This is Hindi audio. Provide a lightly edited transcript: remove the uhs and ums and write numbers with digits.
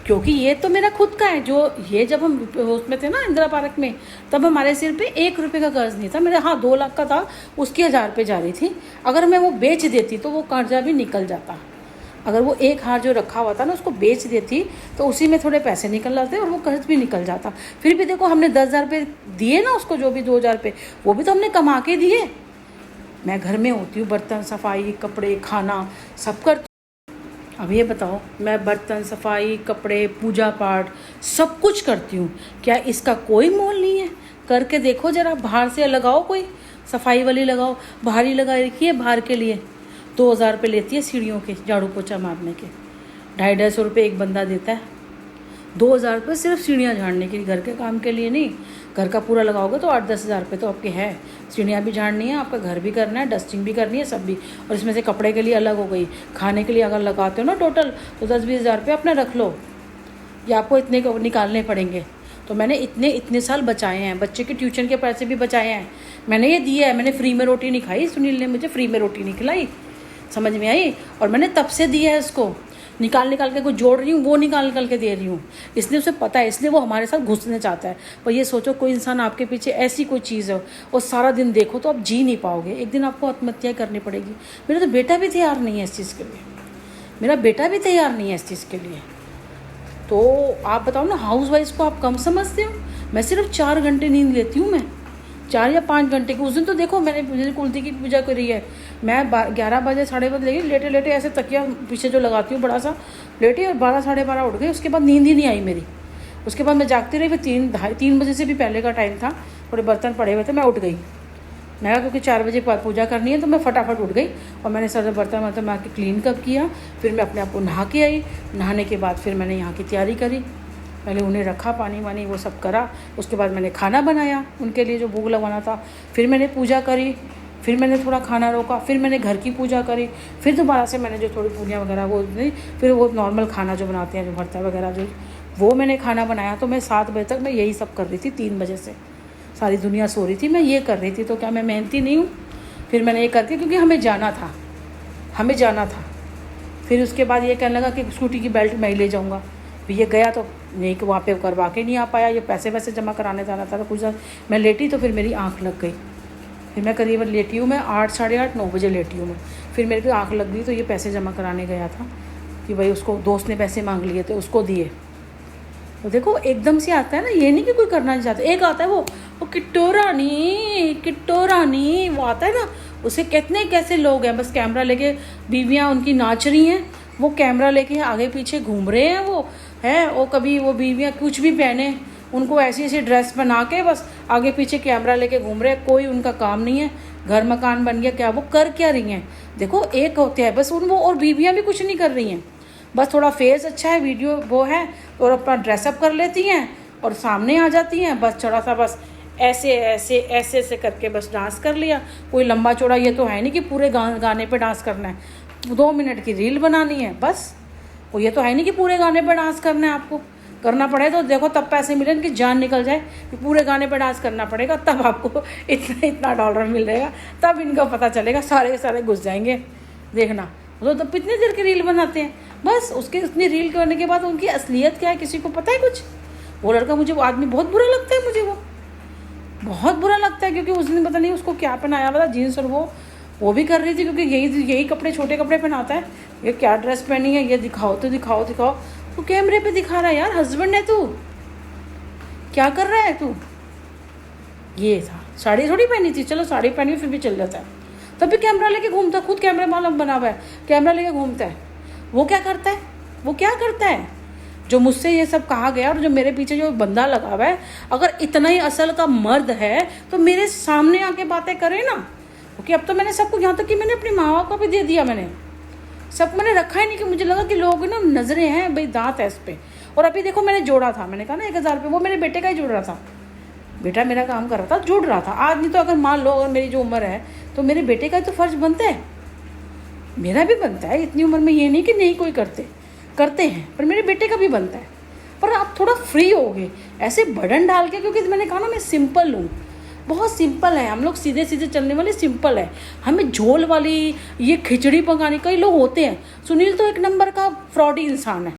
क्योंकि ये तो मेरा खुद का है। जो ये जब हम उसमें थे ना इंदिरा पार्क में, तब हमारे सिर पे 1 रुपये का कर्ज नहीं था। मेरे हाँ 2 लाख का था, उसकी 1000 रुपये जा रही थी। अगर मैं वो बेच देती तो वो कर्जा भी निकल जाता। अगर वो एक हार जो रखा हुआ था ना उसको बेच देती तो उसी में थोड़े पैसे निकल जाते और वो कर्ज भी निकल जाता। फिर भी देखो हमने 10,000 रुपये दिए ना उसको, जो भी 2,000 रुपये वो भी तो हमने कमा के दिए। मैं घर में होती हूँ, बर्तन सफाई कपड़े खाना सब करती हूँ। अब ये बताओ, मैं बर्तन सफाई कपड़े पूजा पाठ सब कुछ करती हूँ, क्या इसका कोई मोल नहीं है? करके देखो ज़रा, बाहर से लगाओ, कोई सफाई वाली लगाओ। बाहर ही लगा रखी है बाहर के लिए, 2,000 रुपये लेती है सीढ़ियों के झाड़ू पोछा मारने के। 250-250 रुपये एक बंदा देता है। 2,000 रुपये सिर्फ सीढ़ियाँ झाड़ने के लिए, घर के काम के लिए नहीं। घर का पूरा लगाओगे तो 8-10 हज़ार रुपये तो आपके है। सीढ़ियाँ भी झाड़नी है, आपका घर भी करना है, डस्टिंग भी करनी है, सब भी। और इसमें से कपड़े के लिए अलग हो गई, खाने के लिए अगर लगाते हो ना टोटल तो 10-20 हज़ार रुपये अपने रख लो, या आपको इतने निकालने पड़ेंगे। तो मैंने इतने साल बचाए हैं, बच्चे के ट्यूशन के पैसे भी बचाए हैं। मैंने ये दिया है, मैंने फ्री में रोटी नहीं खाई, सुनील ने मुझे फ्री में रोटी नहीं खिलाई, समझ में आई? और मैंने तब से दिया है इसको, निकाल के कुछ जोड़ रही हूँ, वो निकाल के दे रही हूँ। इसलिए उसे पता है, इसलिए वो हमारे साथ घुसने चाहता है। पर ये सोचो कोई इंसान आपके पीछे ऐसी कोई चीज़ है और सारा दिन देखो तो आप जी नहीं पाओगे, एक दिन आपको आत्महत्या करनी पड़ेगी। मेरा तो बेटा भी तैयार नहीं है इस चीज़ के लिए, मेरा बेटा भी तैयार नहीं है इस चीज़ के लिए। तो आप बताओ ना, हाउस वाइफ को आप कम समझते हो? मैं सिर्फ 4 घंटे नींद लेती हूँ, मैं 4 या 5 घंटे की। उस दिन तो देखो मैंने कुलती की पूजा करी है, मैं 11 बजे 12:30 लेटे लेटे ऐसे तकिया पीछे जो लगाती हूँ बड़ा सा, लेटे और 12-12:30 उठ गई। उसके बाद नींद ही नहीं आई मेरी। उसके बाद मैं जागती रही, फिर 3 बजे से भी पहले का टाइम था, थोड़े बर्तन पड़े हुए थे, मैं उठ गई। मैं कहा क्योंकि 4 बजे पूजा करनी है तो मैं फटाफट उठ गई और मैंने सारे बर्तन मैं आके क्लीन कब किया। फिर मैं अपने आप को नहा के आई, नहाने के बाद फिर मैंने यहाँ की तैयारी करी, पहले उन्हें रखा, पानी वानी वो सब करा। उसके बाद मैंने खाना बनाया उनके लिए जो भोग लगवाना था, फिर मैंने पूजा करी, फिर मैंने थोड़ा खाना रोका, फिर मैंने घर की पूजा करी, फिर दोबारा से मैंने जो थोड़ी पूरियाँ वगैरह वो नहीं, फिर वो नॉर्मल खाना जो बनाते हैं जो भरता वगैरह जो, वो मैंने खाना बनाया। तो मैं 7 बजे तक मैं यही सब कर रही थी, 3 बजे से सारी दुनिया सो रही थी, मैं ये कर रही थी। तो क्या मैं मेहनती नहीं हूँ? फिर मैंने ये करके, क्योंकि हमें जाना था। फिर उसके बाद ये कहने लगा कि स्कूटी की बेल्ट मैं ही ले जाऊँगा। फिर ये गया तो नहीं, कि वहाँ पे करवा के नहीं आ पाया, ये पैसे वैसे जमा कराने जाना था। तो कुछ मैं लेटी तो फिर मेरी आँख लग गई। फिर मैं करीबन लेटी हूँ, मैं 8, साढ़े 8, 9 बजे लेटी हूँ मैं। फिर मेरे को आँख लग गई, तो ये पैसे जमा कराने गया था कि भाई उसको दोस्त ने पैसे मांग लिए थे, उसको दिए। तो देखो एकदम से आता है ना, ये नहीं कि कोई करना नहीं चाहता। एक आता है वो किट्टो रानी वो आता है ना, उसे कितने कैसे लोग हैं, बस कैमरा लेके बीवियाँ उनकी नाच रही हैं, वो कैमरा लेके आगे पीछे घूम रहे हैं, वो है। और कभी वो बीवियाँ कुछ भी पहने, उनको ऐसी ऐसी ड्रेस बना के बस आगे पीछे कैमरा लेके घूम रहे हैं, कोई उनका काम नहीं है। घर मकान बन गया, क्या वो कर क्या रही हैं? देखो एक होते हैं बस वो, और बीवियाँ भी कुछ नहीं कर रही हैं, बस थोड़ा फेस अच्छा है, वीडियो वो है और अपना ड्रेसअप कर लेती हैं और सामने आ जाती हैं, बस थोड़ा सा बस ऐसे करके बस डांस कर लिया। कोई लंबा चौड़ा ये तो है नहीं कि पूरे गाने पे डांस करना है, 2 मिनट की रील बनानी है बस। वो ये तो है नहीं कि पूरे गाने पे डांस करना है, आपको करना पड़े तो देखो तब पैसे मिले, इनकी जान निकल जाए कि पूरे गाने पे डांस करना पड़ेगा, तब आपको इतना $, मिलेगा, तब इनका पता चलेगा, सारे घुस जाएंगे। देखना तो तब कितनी देर की रील बनाते हैं, बस उसके उतनी रील करने के बाद उनकी असलियत क्या है किसी को पता है कुछ? वो लड़का मुझे, वो आदमी बहुत बुरा लगता है, मुझे वो बहुत बुरा लगता है। क्योंकि उस दिन पता नहीं उसको क्या पहनाया हुआ था, जीन्स, और वो भी कर रही थी क्योंकि यही कपड़े, छोटे कपड़े पहनाता है। ये क्या ड्रेस पहनी है, ये दिखाओ तो दिखाओ। तो कैमरे पे दिखा रहा है, यार हस्बैंड है तू, क्या कर रहा है तू? ये था, साड़ी थोड़ी पहनी थी, चलो साड़ी पहनी फिर भी चल जाता है, तब भी कैमरा लेके घूमता, खुद कैमरा मालूम बना हुआ है, कैमरा लेके घूमता है। वो क्या करता है? जो मुझसे ये सब कहा गया और जो मेरे पीछे जो बंदा लगा हुआ है, अगर इतना ही असल का मर्द है तो मेरे सामने आके बातें करे ना। क्योंकि अब तो मैंने सबको, यहाँ तक कि मैंने अपनी माँ बाप को भी दे दिया, मैंने सब मैंने रखा ही नहीं, कि मुझे लगा कि लोग ना नजरें हैं, भाई दांत है इस पर। और अभी देखो मैंने जोड़ा था, मैंने कहा ना 1,000 रुपये, वो मेरे बेटे का ही जोड़ रहा था, बेटा मेरा काम कर रहा था, जोड़ रहा था। आज नहीं तो अगर मान लो अगर मेरी जो उम्र है तो मेरे बेटे का तो फर्ज बनता है, मेरा भी बनता है। इतनी उम्र में ये नहीं कि नहीं कोई करते हैं, पर मेरे बेटे का भी बनता है। पर आप थोड़ा फ्री होगे ऐसे बर्डन डाल के, क्योंकि मैंने कहा ना मैं सिंपल हूँ, बहुत सिंपल है, हम लोग सीधे सीधे चलने वाले सिंपल है। हमें झोल वाली ये खिचड़ी पकाने, कई लोग होते हैं, सुनील तो एक नंबर का फ्रॉडी इंसान है।